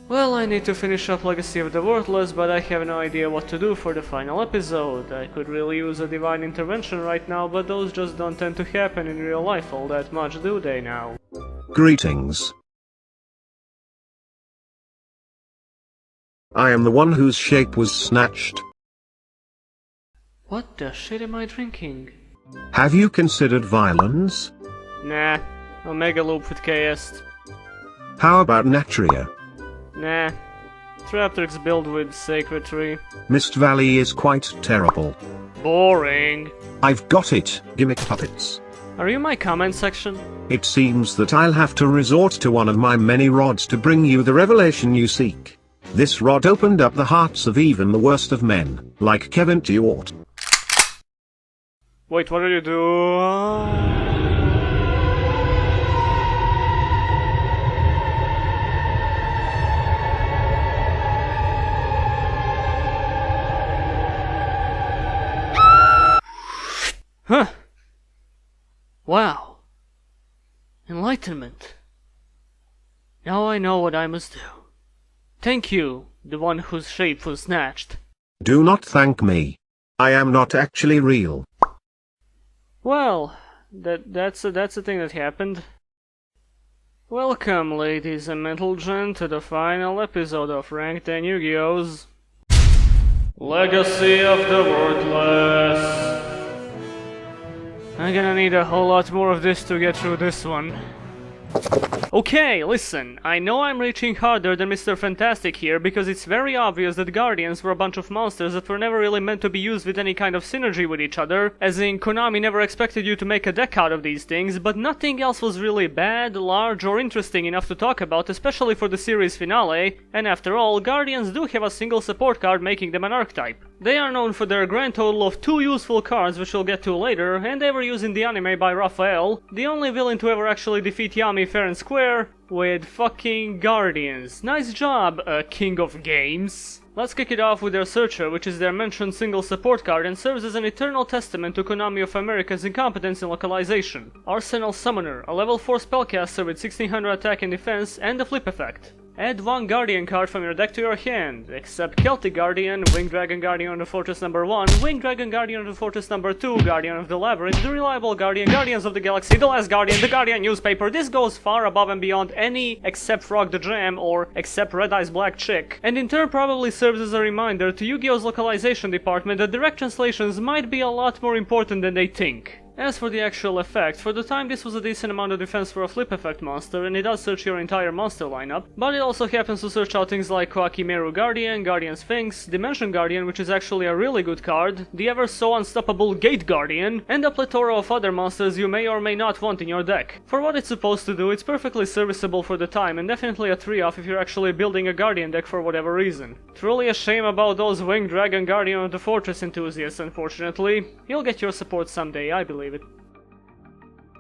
Well, I need to finish up Legacy of the Worthless, but I have no idea what to do for the final episode. I could really use a divine intervention right now, but those just don't tend to happen in real life all that much, do they now? Greetings. I am the one whose shape was snatched. What the shit am I drinking? Have you considered violence? Nah, Omega Loop with KS. How about Natria? Nah, Traptrix built with Sacred Tree. Mist Valley is quite terrible. Boring. I've got it, gimmick puppets. Are you in my comment section? It seems that I'll have to resort to one of my many rods to bring you the revelation you seek. This rod opened up the hearts of even the worst of men, like Kevin Tewart. Wait, what are you doing? Huh. Wow. Enlightenment. Now I know what I must do. Thank you, the one whose shape was snatched. Do not thank me. I am not actually real. Well, that's a thing that happened. Welcome, ladies and gentlemen, to the final episode of Ranked 10 Yu-Gi-Oh's Legacy of the Worthless. I'm gonna need a whole lot more of this to get through this one. Okay, listen, I know I'm reaching harder than Mr. Fantastic here because it's very obvious that Guardians were a bunch of monsters that were never really meant to be used with any kind of synergy with each other, as in Konami never expected you to make a deck out of these things, but nothing else was really bad, large or interesting enough to talk about, especially for the series finale, and after all, Guardians do have a single support card making them an archetype. They are known for their grand total of 2 useful cards, which we'll get to later, and they were used in the anime by Raphael, the only villain to ever actually defeat Yami fair and square, with fucking Guardians. Nice job, King of Games. Let's kick it off with their Searcher, which is their mentioned single support card and serves as an eternal testament to Konami of America's incompetence in localization. Arsenal Summoner, a level 4 spellcaster with 1600 attack and defense and a flip effect. Add 1 Guardian card from your deck to your hand, except Celtic Guardian, Winged Dragon Guardian of the Fortress number 1, Winged Dragon Guardian of the Fortress number 2, Guardian of the Labyrinth, the Reliable Guardian, Guardians of the Galaxy, the Last Guardian, the Guardian Newspaper. This goes far above and beyond any except Frog the Jam or except Red Eyes Black Chick, and in turn probably serves as a reminder to Yu-Gi-Oh's localization department that direct translations might be a lot more important than they think. As for the actual effect, for the time this was a decent amount of defense for a flip effect monster, and it does search your entire monster lineup, but it also happens to search out things like Koakimeru Guardian, Guardian Sphinx, Dimension Guardian, which is actually a really good card, the ever so unstoppable Gate Guardian, and a plethora of other monsters you may or may not want in your deck. For what it's supposed to do, it's perfectly serviceable for the time, and definitely a 3-off if you're actually building a Guardian deck for whatever reason. Truly a shame about those Winged Dragon Guardian of the Fortress enthusiasts, unfortunately. You'll get your support someday, I believe it.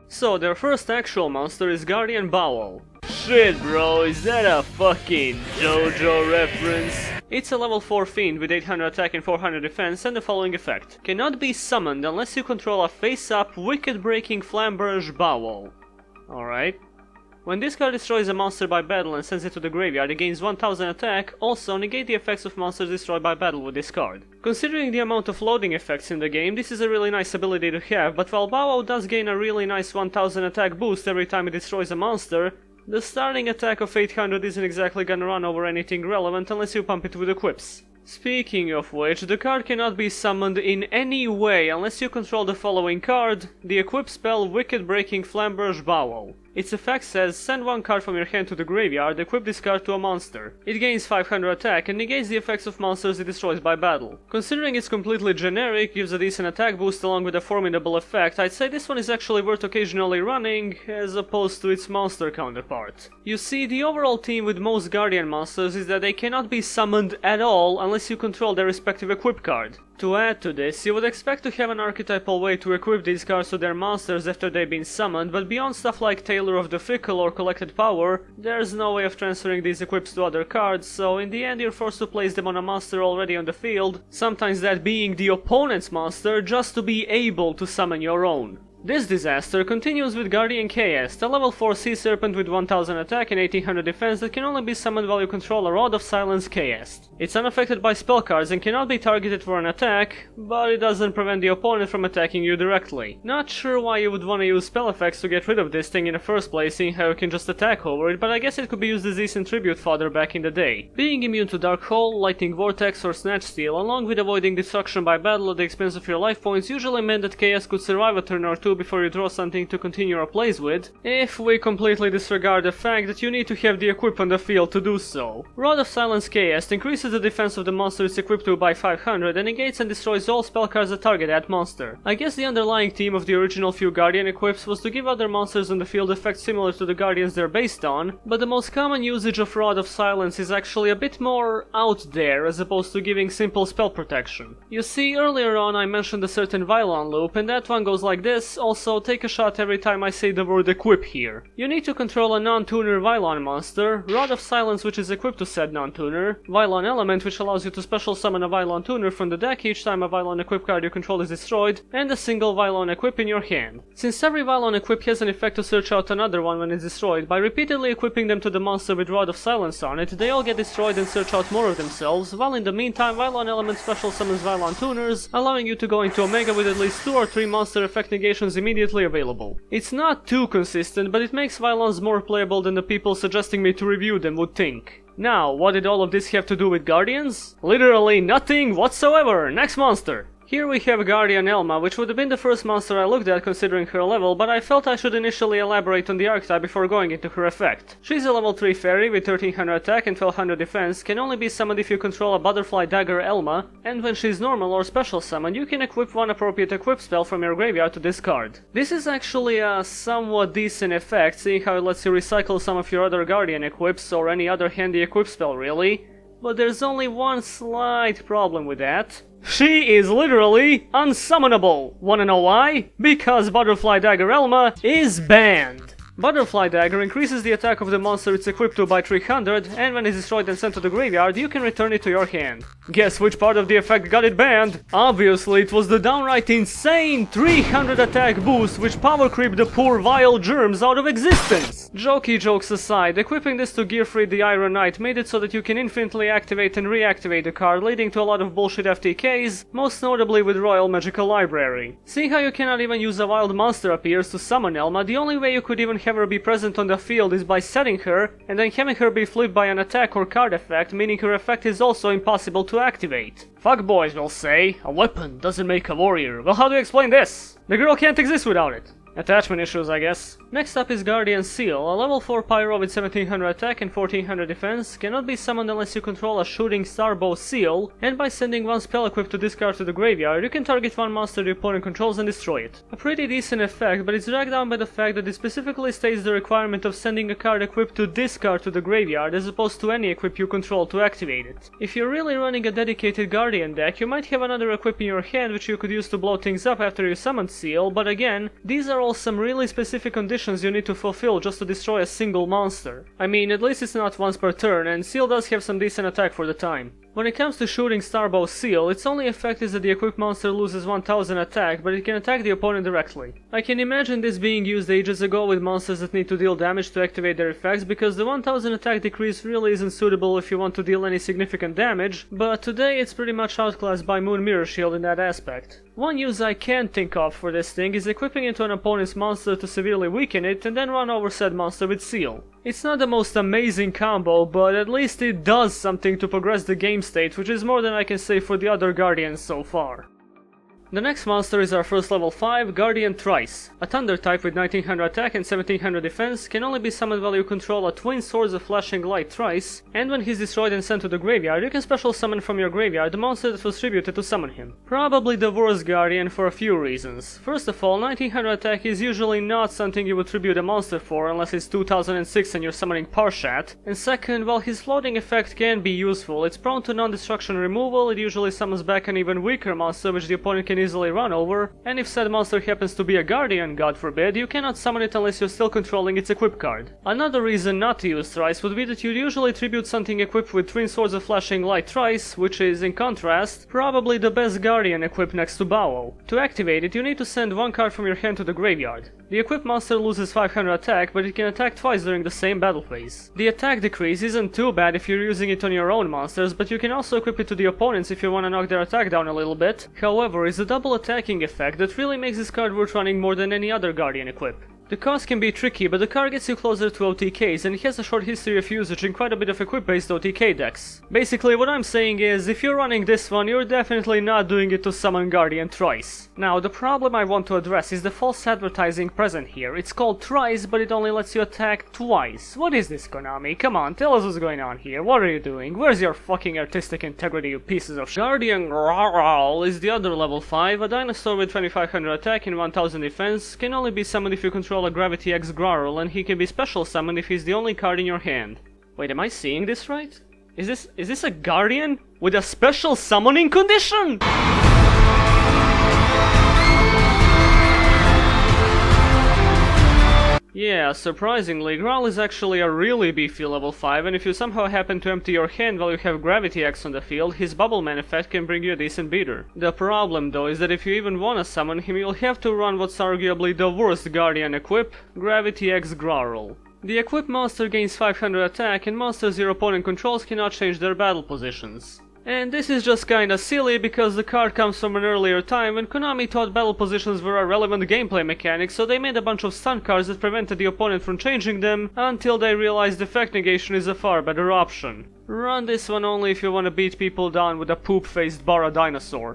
So, their first actual monster is Guardian Baou. Shit bro, is that a fucking JoJo reference? It's a level 4 fiend with 800 attack and 400 defense and the following effect. Cannot be summoned unless you control a face-up, wicked-breaking Flamberge Baou. Alright. When this card destroys a monster by battle and sends it to the graveyard, it gains 1000 attack, also negate the effects of monsters destroyed by battle with this card. Considering the amount of loading effects in the game, this is a really nice ability to have, but while Baou does gain a really nice 1000 attack boost every time it destroys a monster, the starting attack of 800 isn't exactly gonna run over anything relevant unless you pump it with equips. Speaking of which, the card cannot be summoned in any way unless you control the following card, the equip spell Wicked Breaking Flamberge Baou. Its effect says, send 1 card from your hand to the graveyard, equip this card to a monster. It gains 500 attack and negates the effects of monsters it destroys by battle. Considering it's completely generic, gives a decent attack boost along with a formidable effect, I'd say this one is actually worth occasionally running, as opposed to its monster counterpart. You see, the overall theme with most Guardian monsters is that they cannot be summoned at all unless you control their respective equip card. To add to this, you would expect to have an archetypal way to equip these cards to their monsters after they've been summoned, but beyond stuff like Tailor of the Fickle or Collected Power, there's no way of transferring these equips to other cards, so in the end you're forced to place them on a monster already on the field, sometimes that being the opponent's monster, just to be able to summon your own. This disaster continues with Guardian KS, a level 4 sea serpent with 1000 attack and 1800 defense that can only be summoned while you control a Rod of Silence KS. It's unaffected by spell cards and cannot be targeted for an attack, but it doesn't prevent the opponent from attacking you directly. Not sure why you would want to use spell effects to get rid of this thing in the first place, seeing how you can just attack over it, but I guess it could be used as decent tribute fodder back in the day. Being immune to Dark Hole, Lightning Vortex or Snatch Steal, along with avoiding destruction by battle at the expense of your life points, usually meant that KS could survive a turn or two before you draw something to continue your plays with, if we completely disregard the fact that you need to have the equip on the field to do so. Rod of Silence KS increases the defense of the monster it's equipped to by 500 and negates and destroys all spell cards that target that monster. I guess the underlying theme of the original few Guardian equips was to give other monsters on the field effects similar to the Guardians they're based on, but the most common usage of Rod of Silence is actually a bit more out there as opposed to giving simple spell protection. You see, earlier on I mentioned a certain Vylon loop, and that one goes like this. Also, take a shot every time I say the word equip here. You need to control a non-tuner Vylon monster, Rod of Silence which is equipped to said non-tuner, Vylon element which allows you to special summon a Vylon tuner from the deck each time a Vylon equip card you control is destroyed, and a single Vylon equip in your hand. Since every Vylon equip has an effect to search out another one when it's destroyed, by repeatedly equipping them to the monster with Rod of Silence on it, they all get destroyed and search out more of themselves, while in the meantime Vylon element special summons Vylon tuners, allowing you to go into Omega with at least 2 or 3 monster effect negations immediately available. It's not too consistent, but it makes Vylons more playable than the people suggesting me to review them would think. Now, what did all of this have to do with Guardians? Literally nothing whatsoever! Next monster! Here we have Guardian Elma, which would have been the first monster I looked at considering her level, but I felt I should initially elaborate on the archetype before going into her effect. She's a level 3 fairy with 1300 attack and 1200 defense, can only be summoned if you control a butterfly dagger Elma, and when she's normal or special summoned, you can equip one appropriate equip spell from your graveyard to discard. This is actually a somewhat decent effect, seeing how it lets you recycle some of your other Guardian equips or any other handy equip spell really, but there's only one slight problem with that. She is literally unsummonable! Wanna know why? Because Butterfly Dagger Elma is banned! Butterfly Dagger increases the attack of the monster it's equipped to by 300, and when it's destroyed and sent to the graveyard, you can return it to your hand. Guess which part of the effect got it banned? Obviously, it was the downright insane 300 attack boost which power creeped the poor vile germs out of existence! Jokey jokes aside, equipping this to Gearfried the Iron Knight made it so that you can infinitely activate and reactivate the card, leading to a lot of bullshit FTKs, most notably with Royal Magical Library. Seeing how you cannot even use a wild monster appears to summon Elma, the only way you could even have her be present on the field is by setting her, and then having her be flipped by an attack or card effect, meaning her effect is also impossible to activate. Fuckboys will say, a weapon doesn't make a warrior. Well, how do you explain this? The girl can't exist without it. Attachment issues, I guess. Next up is Guardian Ceal, a level 4 pyro with 1700 attack and 1400 defense, cannot be summoned unless you control a shooting starbow Ceal, and by sending one spell equipped to discard to the graveyard, you can target one monster the opponent controls and destroy it. A pretty decent effect, but it's dragged down by the fact that it specifically states the requirement of sending a card equipped to discard to the graveyard as opposed to any equip you control to activate it. If you're really running a dedicated Guardian deck, you might have another equip in your hand which you could use to blow things up after you summoned Ceal, but again, these are all some really specific conditions you need to fulfill just to destroy a single monster. I mean, at least it's not once per turn, and Ceal does have some decent attack for the time. When it comes to shooting Starbow Ceal, its only effect is that the equipped monster loses 1000 attack, but it can attack the opponent directly. I can imagine this being used ages ago with monsters that need to deal damage to activate their effects, because the 1000 attack decrease really isn't suitable if you want to deal any significant damage, but today it's pretty much outclassed by Moon Mirror Shield in that aspect. One use I can think of for this thing is equipping it to an opponent's monster to severely weaken it and then run over said monster with Ceal. It's not the most amazing combo, but at least it does something to progress the game state, which is more than I can say for the other Guardians so far. The next monster is our first level 5, Guardian Tryce. A thunder type with 1900 attack and 1700 defense, can only be summoned while you control a twin Swords of Flashing Light Tryce, and when he's destroyed and sent to the graveyard, you can special summon from your graveyard the monster that was tributed to summon him. Probably the worst Guardian for a few reasons. First of all, 1900 attack is usually not something you would tribute a monster for unless it's 2006 and you're summoning Parshat, and second, while his floating effect can be useful, it's prone to non-destruction removal. It usually summons back an even weaker monster which the opponent can easily run over, and if said monster happens to be a guardian, god forbid, you cannot summon it unless you're still controlling its equip card. Another reason not to use tryce would be that you'd usually tribute something equipped with twin swords of flashing light tryce, which is, in contrast, probably the best guardian equipped next to baou. To activate it, you need to send one card from your hand to the graveyard. The equipped monster loses 500 attack, but it can attack twice during the same battle phase. The attack decrease isn't too bad if you're using it on your own monsters, but you can also equip it to the opponents if you want to knock their attack down a little bit. However, it's a double attacking effect that really makes this card worth running more than any other guardian equip. The cost can be tricky, but the card gets you closer to OTKs, and it has a short history of usage in quite a bit of equip-based OTK decks. Basically, what I'm saying is, if you're running this one, you're definitely not doing it to summon Guardian tryce. Now, the problem I want to address is the false advertising present here. It's called tryce, but it only lets you attack twice. What is this, Konami? Come on, tell us what's going on here. What are you doing? Where's your fucking artistic integrity, you pieces of shit? Guardian grarl is the other level 5, a dinosaur with 2500 attack and 1000 defense, can only be summoned if you control a Gravity X grarl, and he can be special summoned if he's the only card in your hand. Wait, am I seeing this right? Is this a guardian with a special summoning condition? Yeah, surprisingly, grarl is actually a really beefy level 5, and if you somehow happen to empty your hand while you have Gravity X on the field, his Bubble Man effect can bring you a decent beater. The problem though is that if you even wanna summon him, you'll have to run what's arguably the worst guardian equip, Gravity X grarl. The equipped monster gains 500 attack, and monsters your opponent controls cannot change their battle positions. And this is just kinda silly because the card comes from an earlier time when Konami thought battle positions were a relevant gameplay mechanic, so they made a bunch of stun cards that prevented the opponent from changing them until they realized effect negation is a far better option. Run this one only if you wanna beat people down with a poop-faced Bara dinosaur.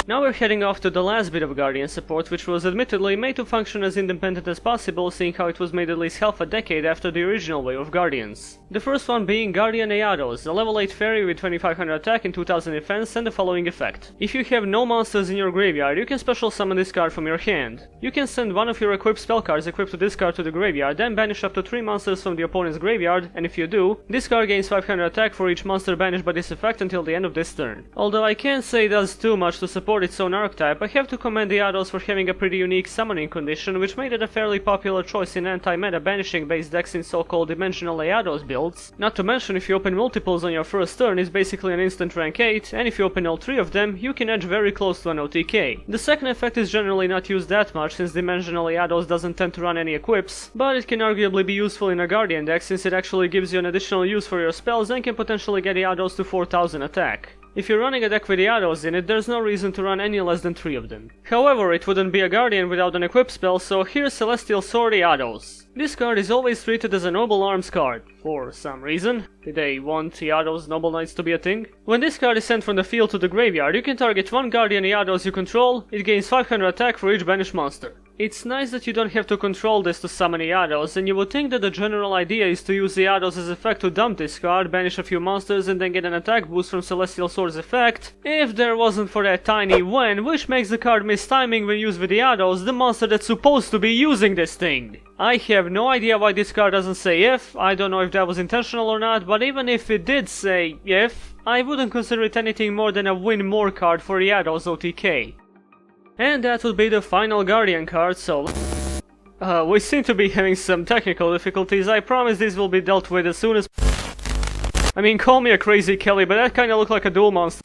Now we're heading off to the last bit of Guardian support, which was admittedly made to function as independent as possible, seeing how it was made at least half a decade after the original wave of Guardians. The first one being Guardian Eados, a level 8 fairy with 2500 attack and 2000 defense, and the following effect. If you have no monsters in your graveyard, you can special summon this card from your hand. You can send one of your equipped spell cards equipped to this card to the graveyard, then banish up to 3 monsters from the opponent's graveyard, and if you do, this card gains 500 attack for each monster banished by this effect until the end of this turn. Although I can't say it does too much to support its own archetype, I have to commend the Eados for having a pretty unique summoning condition, which made it a fairly popular choice in anti-meta banishing based decks in so-called dimensional Eados builds. Not to mention, if you open multiples on your first turn, it's basically an instant rank 8, and if you open all 3 of them, you can edge very close to an OTK. The second effect is generally not used that much since dimensional Eados doesn't tend to run any equips, but it can arguably be useful in a Guardian deck since it actually gives you an additional use for your spells and can potentially get Eados to 4000 attack. If you're running a deck with Eados in it, there's no reason to run any less than 3 of them. However, it wouldn't be a Guardian without an equip spell, so here's Celestial Sword Eados. This card is always treated as a Noble Arms card, for some reason. Did they want Eados Noble Knights to be a thing? When this card is sent from the field to the graveyard, you can target one Guardian Eados you control, it gains 500 attack for each banished monster. It's nice that you don't have to control this to summon Eados, and you would think that the general idea is to use Eados as effect to dump this card, banish a few monsters, and then get an attack boost from Celestial Sword's effect, if there wasn't for that tiny when, which makes the card miss timing when used with Eados, the monster that's supposed to be using this thing. I have no idea why this card doesn't say if, I don't know if that was intentional or not, but even if it did say if, I wouldn't consider it anything more than a win more card for Eados OTK. And that would be the final Guardian card, so... we seem to be having some technical difficulties. I promise this will be dealt with as soon as... I mean, call me a crazy Kelly, but that kinda looked like a dual monster.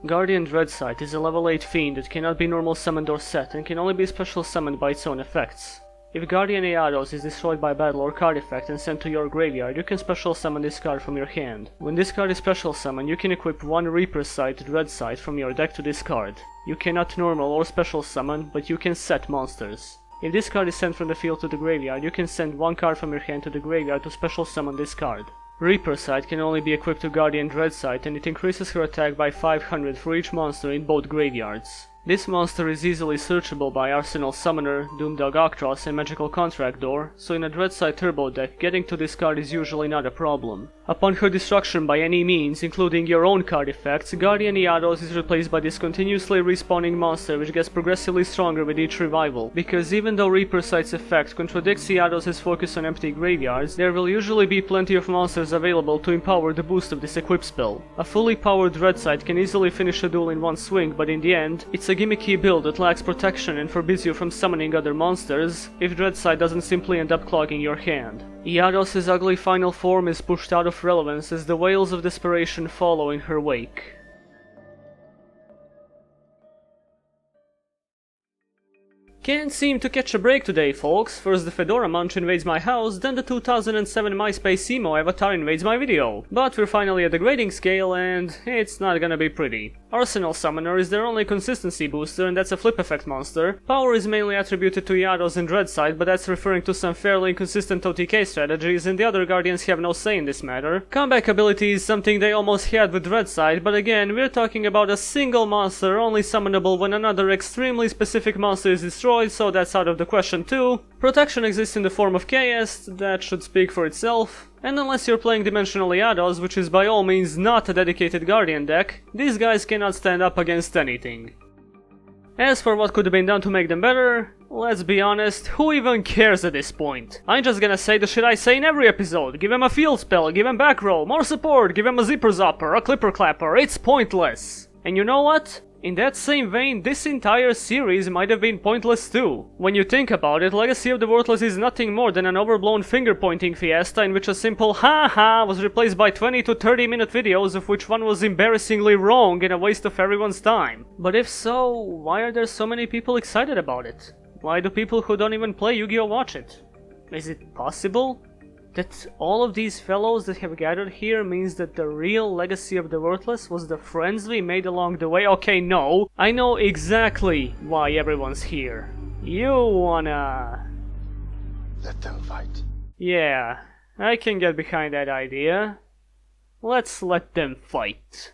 Guardian Dreadscythe is a level 8 fiend that cannot be normal summoned or set, and can only be special summoned by its own effects. If Guardian Eados is destroyed by battle or card effect and sent to your graveyard, you can special summon this card from your hand. When this card is special summoned, you can equip one Reaper Scythe Dreadscythe from your deck to this card. You cannot normal or special summon, but you can set monsters. If this card is sent from the field to the graveyard, you can send one card from your hand to the graveyard to special summon this card. Reaper Scythe can only be equipped to Guardian Dreadscythe, and it increases her attack by 500 for each monster in both graveyards. This monster is easily searchable by Arsenal Summoner, Doomdog Octros, and Magical Contract Door, so in a Dreadscythe turbo deck, getting to this card is usually not a problem. Upon her destruction by any means, including your own card effects, Guardian Iados is replaced by this continuously respawning monster which gets progressively stronger with each revival, because even though Reaper Sight's effect contradicts Iados' focus on empty graveyards, there will usually be plenty of monsters available to empower the boost of this equip spell. A fully powered dreadscythe can easily finish a duel in one swing, but in the end, it's a gimmicky build that lacks protection and forbids you from summoning other monsters if dreadscythe doesn't simply end up clogging your hand. Iados' ugly final form is pushed out of relevance as the wails of desperation follow in her wake. Can't seem to catch a break today, folks. First the Fedora Munch invades my house, then the 2007 MySpace emo avatar invades my video. But we're finally at the grading scale and it's not gonna be pretty. Arsenal Summoner is their only consistency booster and that's a flip effect monster. Power is mainly attributed to Iados and dreadscythe, but that's referring to some fairly inconsistent OTK strategies and the other guardians have no say in this matter. Comeback ability is something they almost had with dreadscythe, but again we're talking about a single monster only summonable when another extremely specific monster is destroyed, so that's out of the question too. Protection exists in the form of chaos, that should speak for itself. And unless you're playing Dimensional Iados, which is by all means not a dedicated Guardian deck, these guys cannot stand up against anything. As for what could have been done to make them better, let's be honest, who even cares at this point? I'm just gonna say the shit I say in every episode. Give him a field spell, give him back row, more support, give him a zipper zapper, a clipper clapper, it's pointless. And you know what? In that same vein, this entire series might have been pointless too. When you think about it, Legacy of the Worthless is nothing more than an overblown finger-pointing fiesta in which a simple "ha-ha" was replaced by 20 to 30 minute videos of which one was embarrassingly wrong and a waste of everyone's time. But if so, why are there so many people excited about it? Why do people who don't even play Yu-Gi-Oh watch it? Is it possible that all of these fellows that have gathered here means that the real Legacy of the Worthless was the friends we made along the way? Okay, no. I know exactly why everyone's here. You wanna... Let them fight. Yeah, I can get behind that idea. Let's let them fight.